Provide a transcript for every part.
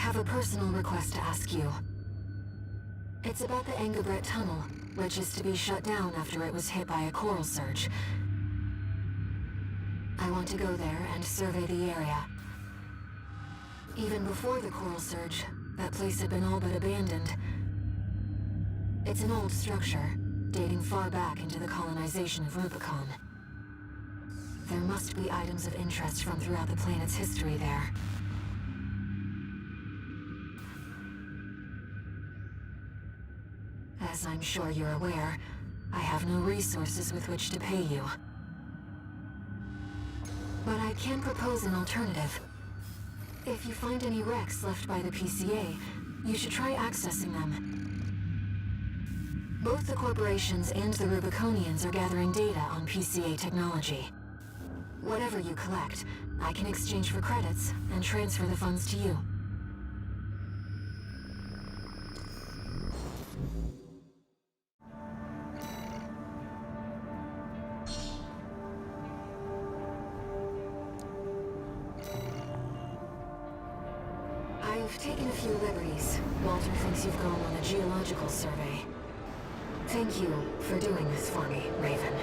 have a personal request to ask you. It's about the Engabret Tunnel, which is to be shut down after it was hit by a coral surge. I want to go there and survey the area. Even before the coral surge, that place had been all but abandoned. It's an old structure, dating far back into the colonization of Rubicon. There must be items of interest from throughout the planet's history there. As I'm sure you're aware, I have no resources with which to pay you. But I can propose an alternative. If you find any wrecks left by the PCA, you should try accessing them. Both the corporations and the Rubiconians are gathering data on PCA technology. Whatever you collect, I can exchange for credits and transfer the funds to you. I've taken a few liberties. Walter thinks you've gone on a geological survey. Thank you for doing this for me, Raven.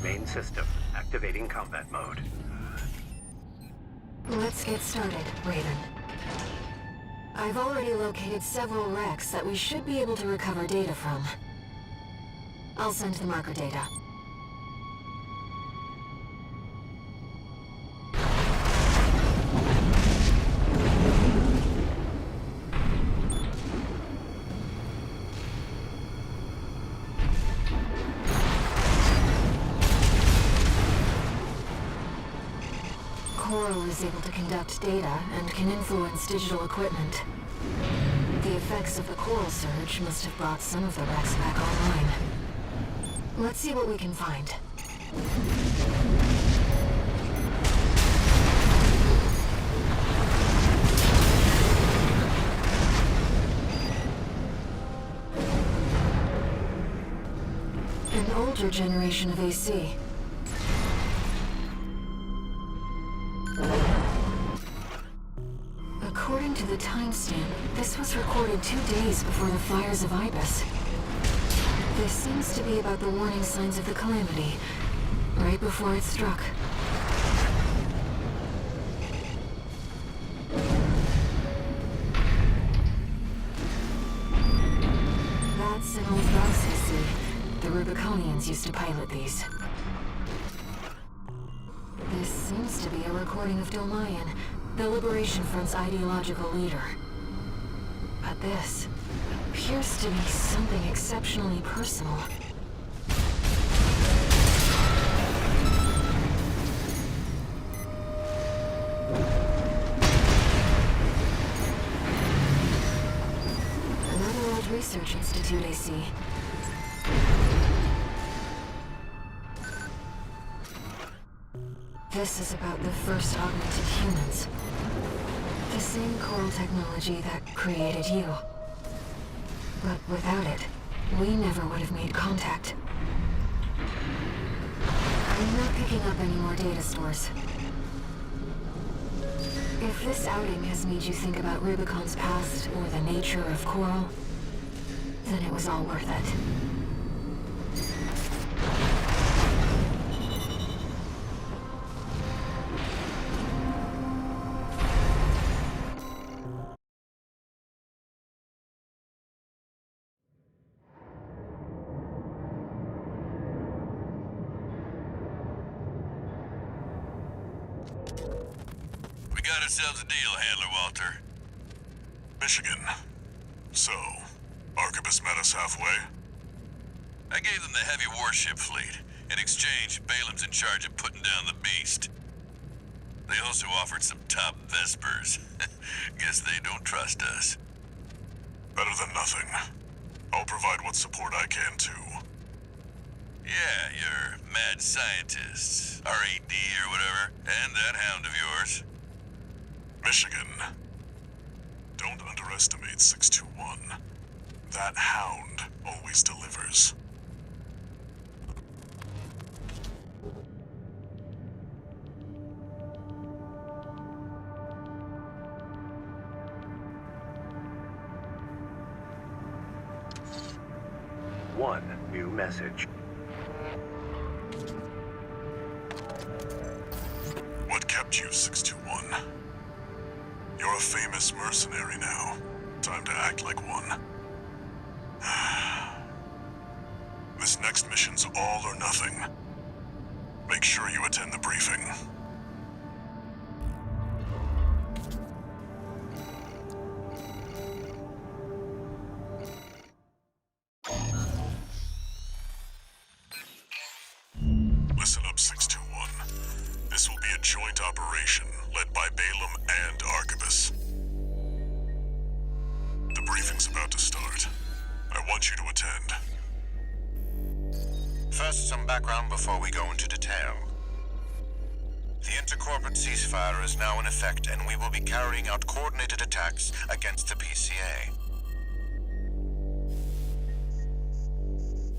Main system, activating combat mode. Let's get started, Raven. I've already located several wrecks that we should be able to recover data from. I'll send the marker data. Coral is able to conduct data and can influence digital equipment. The effects of the coral surge must have brought some of the wrecks back online. Let's see what we can find. An older generation of AC. According to the timestamp, this was recorded 2 days before the fires of Ibis. This seems to be about the warning signs of the calamity, right before it struck. That's an old bus I see. The Rubiconians used to pilot these. This seems to be a recording of Domayan, the Liberation Front's ideological leader. But this appears to be something exceptionally personal. Another old research institute, I see. This is about the first augmented humans. The same coral technology that created you. But without it, we never would have made contact. I'm not picking up any more data stores. If this outing has made you think about Rubicon's past or the nature of coral, then it was all worth it. Got ourselves a deal, Handler Walter. Michigan. So, Arquebus met us halfway? I gave them the heavy warship fleet. In exchange, Balam's in charge of putting down the beast. They also offered some top Vespers. Guess they don't trust us. Better than nothing. I'll provide what support I can, too. Yeah, your mad scientists, RAD or whatever, and that hound of yours. Michigan. Don't underestimate 621. That hound always delivers. One new message. What kept you, 621? You're a famous mercenary now. Time to act like one. This next mission's all or nothing. Make sure you attend the briefing. Listen up, 621. This will be a joint operation led by Balaam and Arquebus. The briefing's about to start. I want you to attend. First, some background before we go into detail. The intercorporate ceasefire is now in effect, and we will be carrying out coordinated attacks against the PCA.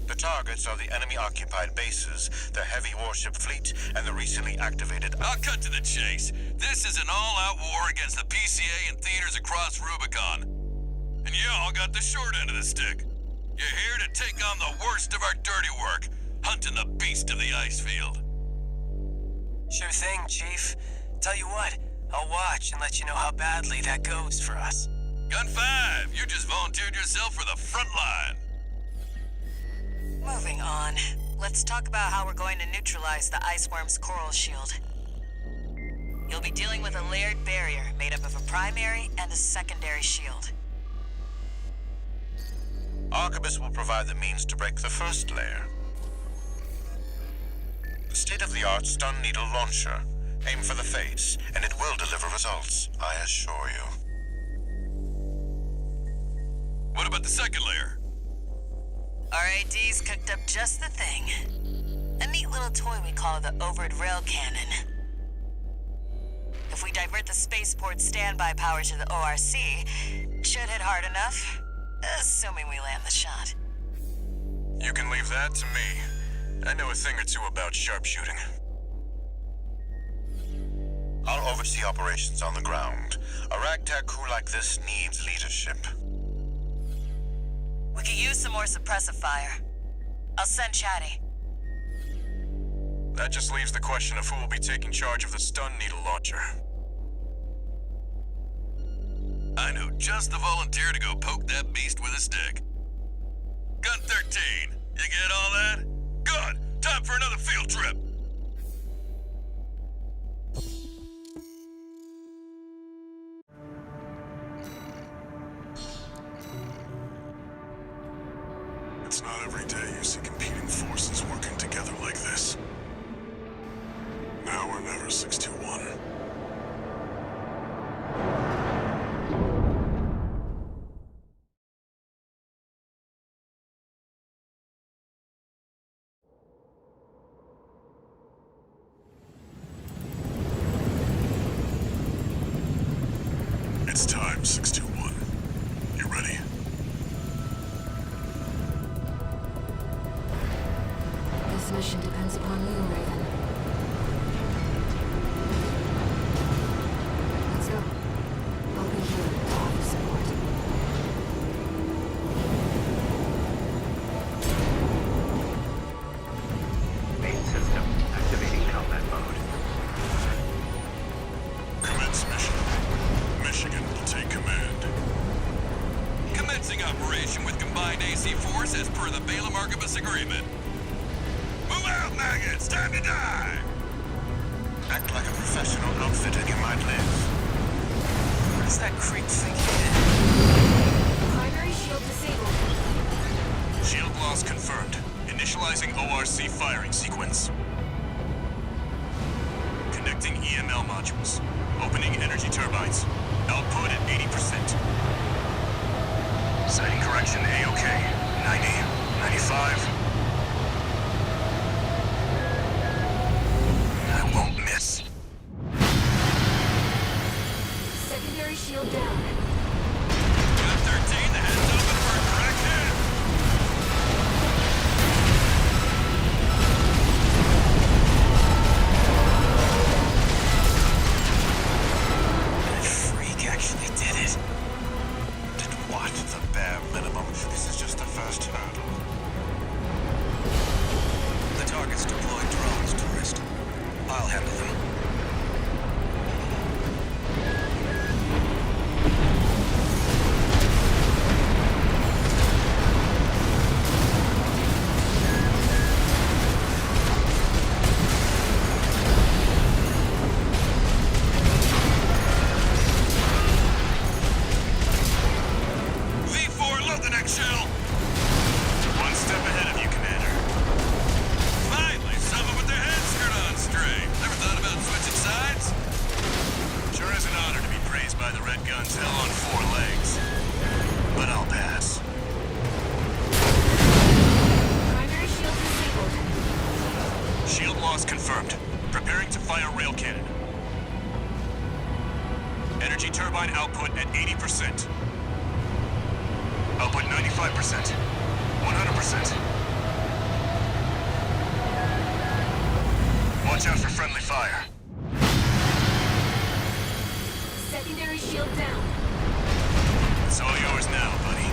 The targets are the enemy-occupied bases, the heavy warship fleet, and the recently activated... I'll cut to the chase. This is an all-out war against the PCA and theaters across Rubicon. And y'all got the short end of the stick. You're here to take on the worst of our dirty work, hunting the beast of the ice field. Sure thing, Chief. Tell you what, I'll watch and let you know how badly that goes for us. Gun 5, you just volunteered yourself for the front line. Moving on. Let's talk about how we're going to neutralize the iceworm's coral shield. You'll be dealing with a layered barrier made up of a primary and a secondary shield. Arquebus will provide the means to break the first layer. The state-of-the-art stun needle launcher. Aim for the face, and it will deliver results, I assure you. What about the second layer? RAD's cooked up just the thing. A neat little toy we call the Overed Rail Cannon. If we divert the spaceport standby power to the ORC, it should hit hard enough, assuming we land the shot. You can leave that to me. I know a thing or two about sharpshooting. I'll oversee operations on the ground. A ragtag crew like this needs leadership. We could use some more suppressive fire. I'll send Chatty. That just leaves the question of who will be taking charge of the stun needle launcher. I know just the volunteer to go poke that beast with a stick. Gun 13, you get all that? Good! Time for another field trip! It's not every day you see competing forces working together like this. Now or never, 621. It's time, 621. You ready? This mission depends upon you, Raven. Let's go. I'll be here to offer support. Main system activating combat mode. Commence mission. Michigan will take command. Commencing operation with combined AC force as per the Balaam Arquebus agreement. Move out, maggots! Time to die! Act like a professional outfit and you might live. What does that creep think he did? Primary shield disabled. Shield loss confirmed. Initializing ORC firing sequence. Connecting EML modules. Opening energy turbines. Output at 80%. Setting correction A-OK. 90, 95. I won't miss. back, Shell! One step ahead of you, Commander. Finally, someone with their head screwed on straight. Never thought about switching sides? Sure is an honor to be praised by the Red Guns hell on 4 legs. But I'll pass. Primary shield disabled. Shield loss confirmed. Preparing to fire rail cannon. Energy turbine output at 80%. Output 95%. 100%. Watch out for friendly fire. Secondary shield down. It's all yours now, buddy.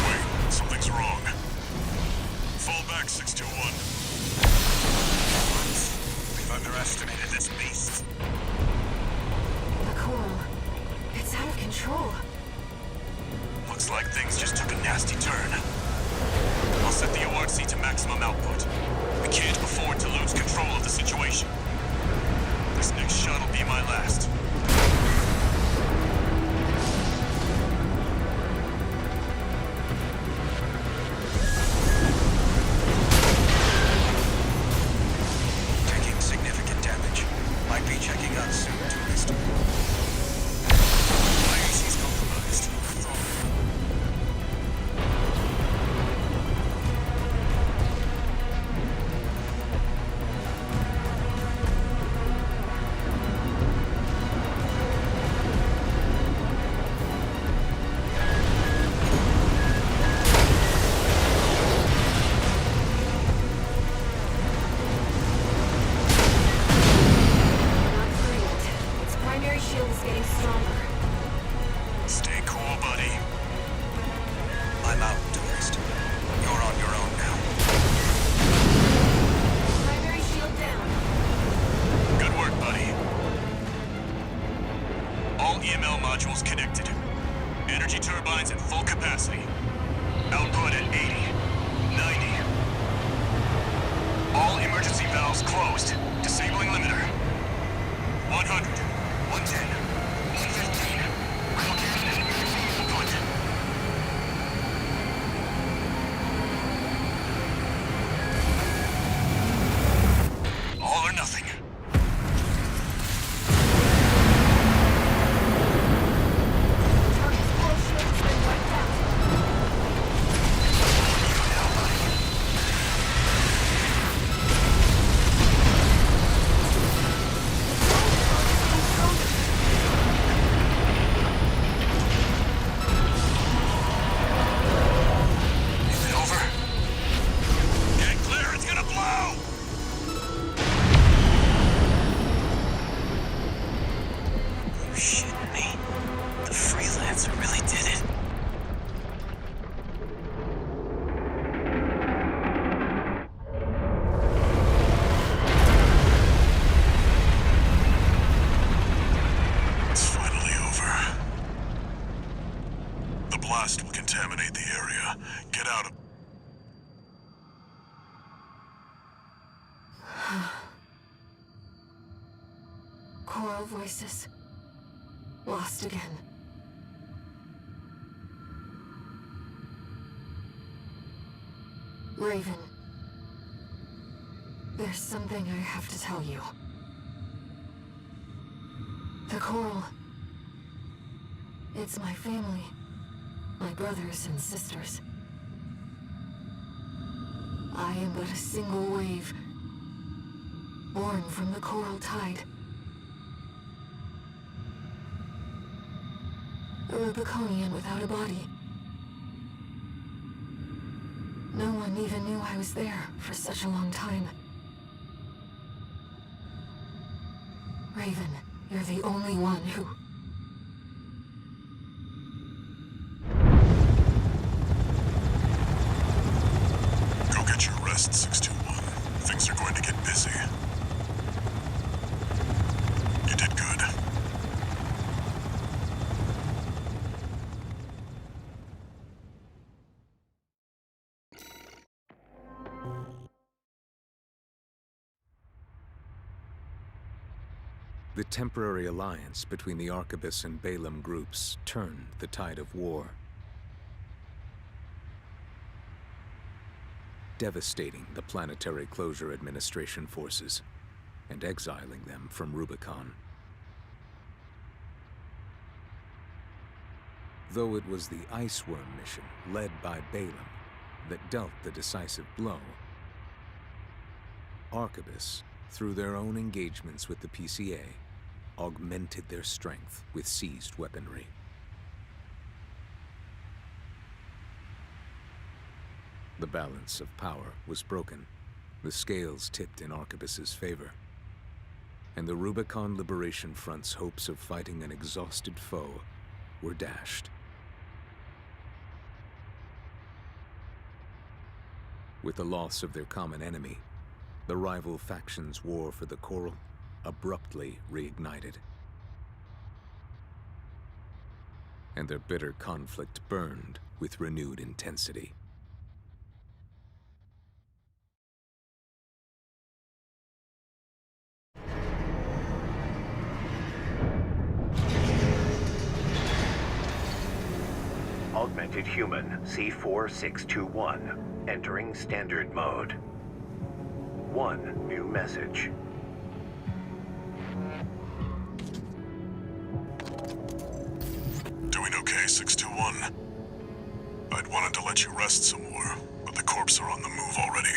Wait, something's wrong. Fall back, 621. We've underestimated this beast. The coral. It's out of control. Looks like things just took a nasty turn. I'll set the ORC to maximum output. We can't afford to lose control of the situation. This next shot will be my last. Taking significant damage. Might be checking out soon, tourist. My AC's compromised. Not through yet. Its primary shield is getting stronger. Stay cool, buddy. I'm out, tourist. You're on your own now. Primary shield down. Good work, buddy. All EML modules connected. Energy turbines at full capacity. Output at 80, 90. All emergency valves closed. Disabling limiter. 100, 110, 115. Rail cannon input. All or nothing. Target's coral shield has been wiped out. Is it over? Get clear, it's gonna blow! You shitting me? The freelancer really did it. It's finally over. The blast will contaminate the area. Get out of... Coral voices. Lost again. Raven. There's something I have to tell you. The coral. It's my family. My brothers and sisters. I am but a single wave. Born from the coral tide. A Rubiconian without a body. No one even knew I was there for such a long time. Raven, you're the only one who... Go get your rest, 621. Things are going to get busy. You did good. The temporary alliance between the Arquebus and Balaam groups turned the tide of war, devastating the Planetary Closure Administration forces and exiling them from Rubicon. Though it was the Iceworm mission led by Balaam that dealt the decisive blow, Arquebus, through their own engagements with the PCA, augmented their strength with seized weaponry. The balance of power was broken, the scales tipped in Arquebus's favor, and the Rubicon Liberation Front's hopes of fighting an exhausted foe were dashed. With the loss of their common enemy, the rival factions' war for the Coral abruptly reignited. And their bitter conflict burned with renewed intensity. Augmented Human C4621, entering Standard Mode. One new message. Doing okay, 621? I'd wanted to let you rest some more, but the corps are on the move already.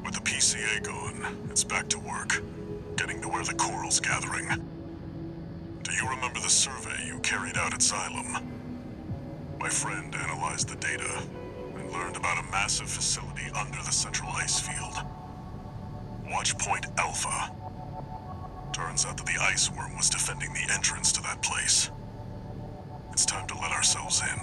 With the PCA gone, it's back to work, getting to where the Coral's gathering. Do you remember the survey you carried out at Xylem? My friend analyzed the data and learned about a massive facility under the central ice field. Watch Point Alpha. Turns out that the Iceworm was defending the entrance to that place. It's time to let ourselves in.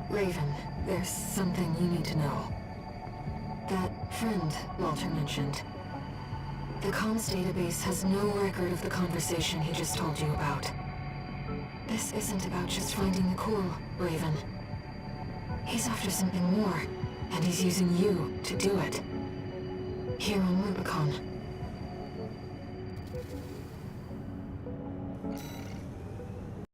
Raven, there's something you need to know. That friend Walter mentioned. The comms database has no record of the conversation he just told you about. This isn't about just finding the Coral, Raven. He's after something more, and he's using you to do it. Here on Rubicon.